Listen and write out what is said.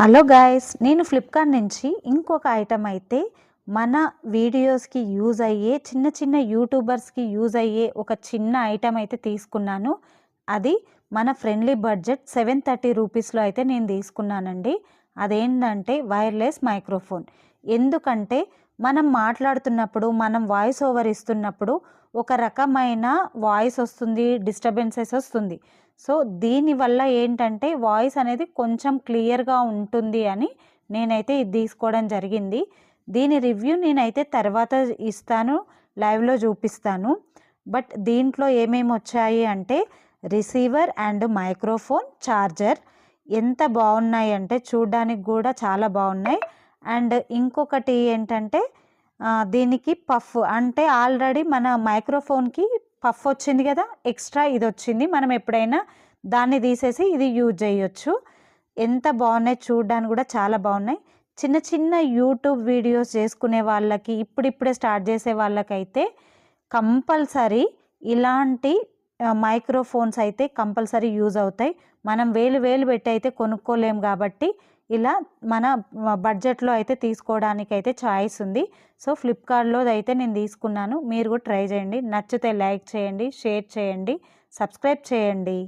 Hello guys, నేను Flipkart నుంచి ఇంకొక ఐటమ్ అయితే మన వీడియోస్కి యూజ్ అయ్యే చిన్న చిన్న యూట్యూబర్స్కి యూజ్ అయ్యే ఒక చిన్న ఐటమ్ అయితే తీసుకున్నాను. అది మన ఫ్రెండ్లీ బడ్జెట్ 730 రూపీస్లో అయితే నేను తీసుకున్నానండి. అదేంటంటే వైర్లెస్ మైక్రోఫోన్. ఎందుకంటే మనం మాట్లాడుతున్నప్పుడు, మనం వాయిస్ ఓవర్ ఇస్తున్నప్పుడు ఒక రకమైన వాయిస్ వస్తుంది, డిస్టర్బెన్సెస్ వస్తుంది. సో దీనివల్ల ఏంటంటే వాయిస్ అనేది కొంచెం క్లియర్గా ఉంటుంది అని నేనైతే ఇది తీసుకోవడం జరిగింది. దీని రివ్యూ నేనైతే తర్వాత ఇస్తాను, లైవ్లో చూపిస్తాను. బట్ దీంట్లో ఏమేమి వచ్చాయి అంటే రిసీవర్ అండ్ మైక్రోఫోన్, ఛార్జర్ ఎంత బాగున్నాయి అంటే చూడ్డానికి కూడా చాలా బాగున్నాయి. అండ్ ఇంకొకటి ఏంటంటే దీనికి పఫ్, అంటే ఆల్రెడీ మన మైక్రోఫోన్కి పఫ్ వచ్చింది కదా, ఎక్స్ట్రా ఇది వచ్చింది. మనం ఎప్పుడైనా దాన్ని తీసేసి ఇది యూజ్ చేయొచ్చు. ఎంత బాగున్నాయి, చూడడానికి కూడా చాలా బాగున్నాయి. చిన్న చిన్న యూట్యూబ్ వీడియోస్ చేసుకునే వాళ్ళకి, ఇప్పుడిప్పుడే స్టార్ట్ చేసే వాళ్ళకైతే కంపల్సరీ ఇలాంటి మైక్రోఫోన్స్ అయితే కంపల్సరీ యూజ్ అవుతాయి. మనం వేలు వేలు పెట్టి అయితే కొనుక్కోలేము కాబట్టి ఇలా మన బడ్జెట్లో అయితే తీసుకోవడానికి అయితే చాయిస్ ఉంది. సో ఫ్లిప్కార్ట్లో అయితే నేను తీసుకున్నాను. మీరు కూడా ట్రై చేయండి. నచ్చితే లైక్ చేయండి, షేర్ చేయండి, సబ్స్క్రైబ్ చేయండి.